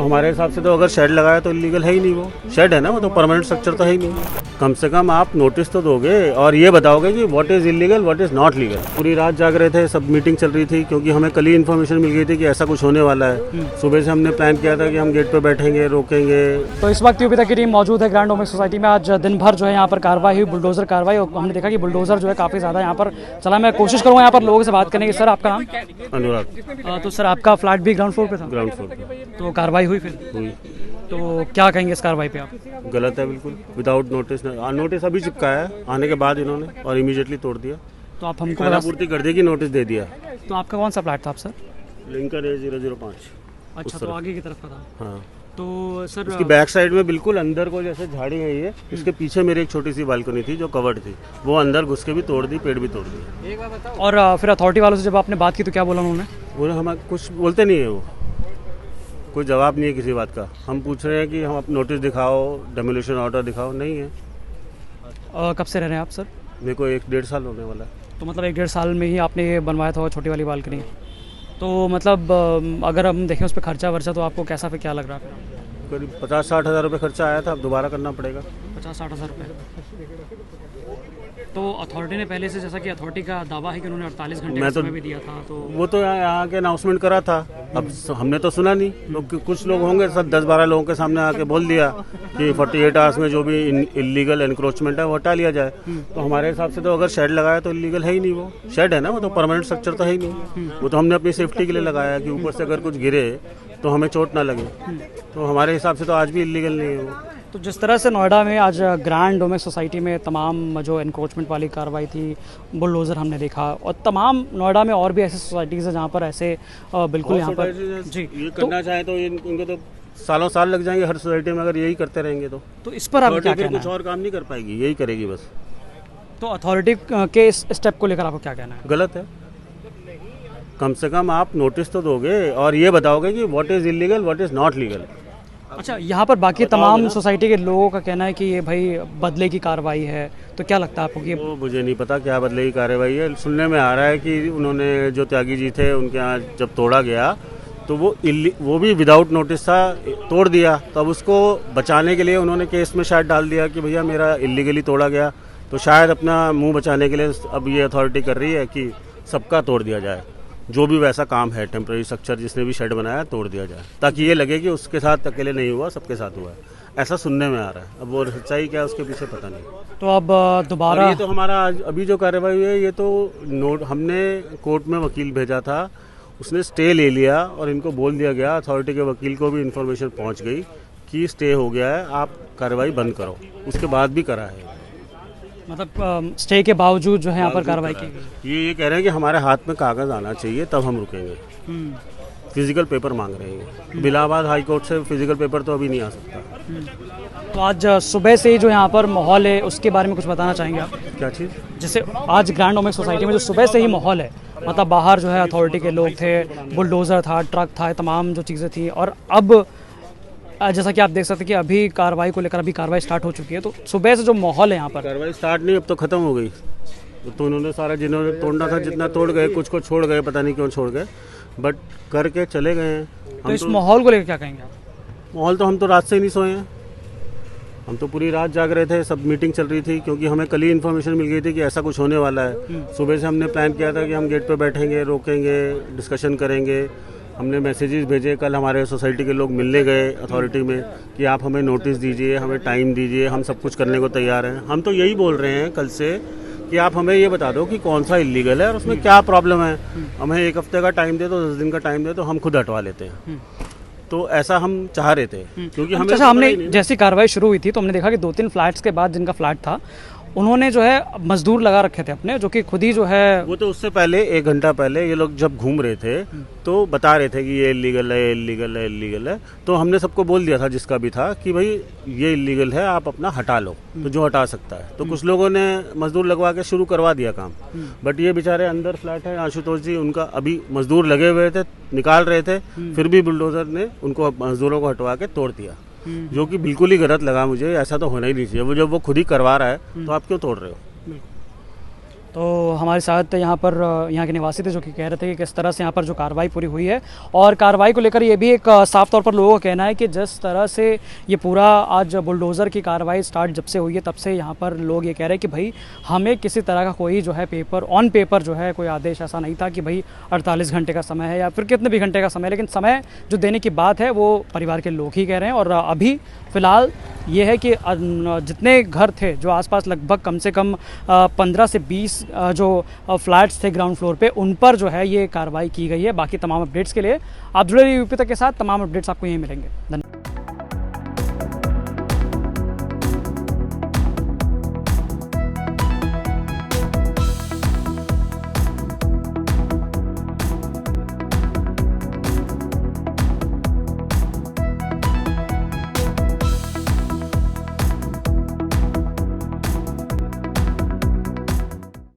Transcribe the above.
तो हमारे हिसाब से तो अगर शेड लगाया तो इलीगल है ही नहीं, वो शेड है ना, वो तो परमानेंट स्ट्रक्चर तो है ही नहीं। कम से कम आप नोटिस तो दोगे और ये बताओगे कि what is illegal what is not legal. पूरी रात जाग रहे थे, सब मीटिंग चल रही थी, क्योंकि हमें कल ही इन्फॉर्मेशन मिल गई थी कि ऐसा कुछ होने वाला है। सुबह से हमने प्लान किया था कि हम गेट पे बैठेंगे, रोकेंगे। तो इस वक्त यूपी तक की टीम मौजूद है ग्रैंड ओमेक्स सोसाइटी में। आज दिन भर जो है यहाँ पर कार्रवाई हुई, बुलडोजर कार्रवाई, और हमने देखा कि बुलडोजर जो है काफ़ी ज़्यादा यहाँ पर चला। मैं कोशिश करूँगा यहाँ पर लोगों से बात करने की। सर आपका नाम? अनुराग। तो सर आपका फ्लैट भी ग्राउंड फ्लोर पे था? ग्राउंड फ्लोर पे तो कार्रवाई हुई फिर? हुई। तो क्या कहेंगे इस कार्रवाई पे आप? गलत है बिल्कुल, विदाउट नोटिस। नोटिस अभी चिपकाया है आने के बाद इन्होंने, और इमीडिएटली तोड़ दिया। तो आप हमको पहला पूर्ति कर देगी, नोटिस दे दिया। तो आपका कौन सा फ्लैट था आप सर? लिंकन है 005। अच्छा, तो आगे की तरफ का था। हाँ, तो सर इसकी बैक साइड में बिल्कुल अंदर को जैसे झाड़ी है ये, इसके पीछे मेरी एक छोटी सी बालकनी थी जो कवर्ड थी, वो अंदर घुस के भी तोड़ दी, पेड़ भी तोड़ दिए। और फिर अथॉरिटी वालों से जब आपने बात की तो क्या बोला उन्होंने? बोले हम कुछ बोलते नहीं है, वो कोई जवाब नहीं है किसी बात का। हम पूछ रहे हैं कि हम नोटिस दिखाओ, डेमोलिशन ऑर्डर दिखाओ, नहीं है। कब से रह रहे हैं आप सर? मेरे को 1-1.5 साल होने वाला है। तो मतलब 1-1.5 साल में ही आपने ये बनवाया था छोटी वाली बालकनी? तो मतलब अगर हम देखें उस पर खर्चा वर्चा तो आपको कैसा, फिर क्या लग रहा है? करीब 50-60 हज़ार रुपये खर्चा आया था, अब दोबारा करना पड़ेगा। 50-60 हज़ार रुपये। तो अथॉरिटी ने पहले से, जैसा कि अथॉरिटी का दावा है कि उन्होंने 48 घंटे का समय भी दिया था, तो वो तो यहाँ के अनाउंसमेंट करा था, अब हमने तो सुना नहीं। लोग कुछ लोग होंगे, सब 10-12 लोगों के सामने आके बोल दिया कि 48 आवर्स में जो भी इलीगल एनक्रोचमेंट है वो हटा लिया जाए। तो हमारे हिसाब से तो अगर शेड लगाया तो इलीगल है ही नहीं, वो शेड है ना, वो तो परमानेंट स्ट्रक्चर तो है ही नहीं। वो तो हमने अपनी सेफ्टी के लिए लगाया कि ऊपर से अगर कुछ गिरे तो हमें चोट ना लगे। तो हमारे हिसाब से तो आज भी इलीगल नहीं है वो। तो जिस तरह से नोएडा में आज ग्रैंड ओमेक्स सोसाइटी में तमाम जो एनक्रोचमेंट वाली कार्रवाई थी, बुलडोज़र हमने देखा, और तमाम नोएडा में और भी ऐसे सोसाइटीज़ हैं जहाँ पर ऐसे बिल्कुल यहाँ पर जी ये करना चाहे तो इनको तो सालों साल लग जाएंगे हर सोसाइटी में, अगर यही करते रहेंगे तो इस पर आप क्या कहना कुछ और काम नहीं कर पाएगी, यही करेगी बस। तो अथॉरिटी के इस स्टेप को लेकर आपको क्या कहना है? गलत है। कम से कम आप नोटिस तो दोगे और ये बताओगे कि what is illegal what is not legal. अच्छा, यहाँ पर बाकी तमाम सोसाइटी के लोगों का कहना है कि ये भाई बदले की कार्रवाई है, तो क्या लगता है आपको कि वो मुझे नहीं पता क्या बदले की कार्रवाई है। सुनने में आ रहा है कि उन्होंने जो त्यागी जी थे उनके यहाँ जब तोड़ा गया तो वो भी विदाउट नोटिस था, तोड़ दिया। तो अब उसको बचाने के लिए उन्होंने केस में शायद डाल दिया कि भैया मेरा इलीगली तोड़ा गया, तो शायद अपना मुँह बचाने के लिए अब ये अथॉरिटी कर रही है कि सबका तोड़ दिया जाए, जो भी वैसा काम है टेम्प्रेरी स्ट्रक्चर जिसने भी शेड बनाया तोड़ दिया जाए, ताकि ये लगे कि उसके साथ अकेले नहीं हुआ, सबके साथ हुआ है। ऐसा सुनने में आ रहा है, अब वो सच्चाई क्या है उसके पीछे पता नहीं। तो अब दोबारा ये तो हमारा अभी जो कार्रवाई हुई है ये तो हमने कोर्ट में वकील भेजा था, उसने स्टे ले लिया और इनको बोल दिया गया, अथॉरिटी के वकील को भी इन्फॉर्मेशन पहुँच गई कि स्टे हो गया है, आप कार्रवाई बंद करो। उसके बाद भी करा है, मतलब स्टे के बावजूद जो है यहाँ पर कार्रवाई की गई। ये कह रहे हैं कि हमारे हाथ में कागज़ आना चाहिए तब हम रुकेंगे। फिजिकल पेपर मांग रहे हैं। इलाहाबाद हाई कोर्ट से फिजिकल पेपर तो अभी नहीं आ सकता। तो आज सुबह से ही जो यहाँ पर माहौल है उसके बारे में कुछ बताना चाहेंगे आप? क्या चीज़? जैसे आज ग्रैंड ओमेक्स सोसाइटी में जो सुबह से ही माहौल है, मतलब बाहर जो है अथॉरिटी के लोग थे, बुलडोज़र था, ट्रक था, तमाम जो चीज़ें थी, और अब जैसा कि आप देख सकते हैं कि अभी कार्रवाई को लेकर अभी कार्रवाई स्टार्ट हो चुकी है। तो सुबह से जो माहौल है यहाँ पर, कार्रवाई स्टार्ट नहीं, अब तो ख़त्म हो गई। तो उन्होंने सारा जिन्होंने तोड़ना था जितना तोड़ गए, कुछ को छोड़ गए, पता नहीं क्यों छोड़ गए, बट करके चले गए हैं। तो इस माहौल को लेकर क्या कहेंगे आप? माहौल तो हम तो रात से ही नहीं सोए हैं, हम तो पूरी रात जाग रहे थे, सब मीटिंग चल रही थी, क्योंकि हमें कल ही इन्फॉर्मेशन मिल गई थी कि ऐसा कुछ होने वाला है। सुबह से हमने प्लान किया था कि हम गेट पे बैठेंगे, रोकेंगे, डिस्कशन करेंगे। हमने मैसेजेस भेजे, कल हमारे सोसाइटी के लोग मिलने गए अथॉरिटी में कि आप हमें नोटिस दीजिए, हमें टाइम दीजिए, हम सब कुछ करने को तैयार हैं। हम तो यही बोल रहे हैं कल से कि आप हमें ये बता दो कि कौन सा इलीगल है और उसमें क्या प्रॉब्लम है। हमें 1 हफ्ते का टाइम दे दो, 10 दिन का टाइम दे तो हम खुद हटवा लेते हैं। तो ऐसा हम चाह रहे थे, क्योंकि हमें हमने जैसी कार्रवाई शुरू हुई थी तो हमने देखा कि 2-3 फ्लैट्स के बाद जिनका फ्लैट था उन्होंने जो है मजदूर लगा रखे थे अपने, जो कि खुद ही जो है, वो तो उससे पहले 1 घंटा पहले ये लोग जब घूम रहे थे तो बता रहे थे कि ये इलीगल है, इलीगल है, इलीगल है। तो हमने सबको बोल दिया था जिसका भी था कि भाई ये इलीगल है, आप अपना हटा लो, तो जो हटा सकता है। तो कुछ लोगों ने मजदूर लगवा के शुरू करवा दिया काम, बट ये बेचारे अंदर फ्लैट है आशुतोष जी, उनका अभी मजदूर लगे हुए थे, निकाल रहे थे, फिर भी बुलडोजर ने उनको मजदूरों को हटवा के तोड़ दिया, जो कि बिल्कुल ही गलत लगा मुझे। ऐसा तो होना ही नहीं चाहिए। वो जब वो खुद ही करवा रहा है तो आप क्यों तोड़ रहे हो? तो हमारे साथ यहाँ पर यहाँ के निवासी थे जो कि कह रहे थे कि किस तरह से यहाँ पर जो कार्रवाई पूरी हुई है, और कार्रवाई को लेकर ये भी एक साफ तौर पर लोगों का कहना है कि जिस तरह से ये पूरा आज बुलडोज़र की कार्रवाई स्टार्ट जब से हुई है तब से यहाँ पर लोग ये कह रहे हैं कि भाई हमें किसी तरह का कोई जो है पेपर ऑन पेपर जो है कोई आदेश ऐसा नहीं था कि भाई 48 घंटे का समय है या फिर कितने भी घंटे का समय, लेकिन समय जो देने की बात है वो परिवार के लोग ही कह रहे हैं। और अभी फ़िलहाल ये है कि जितने घर थे जो आसपास लगभग कम से कम 15 से 20 जो फ्लैट्स थे ग्राउंड फ्लोर पे, उन पर जो है ये कार्रवाई की गई है। बाकी तमाम अपडेट्स के लिए आप जुड़े रहिए यूपी तक के साथ, तमाम अपडेट्स आपको यहीं मिलेंगे। धन्यवाद।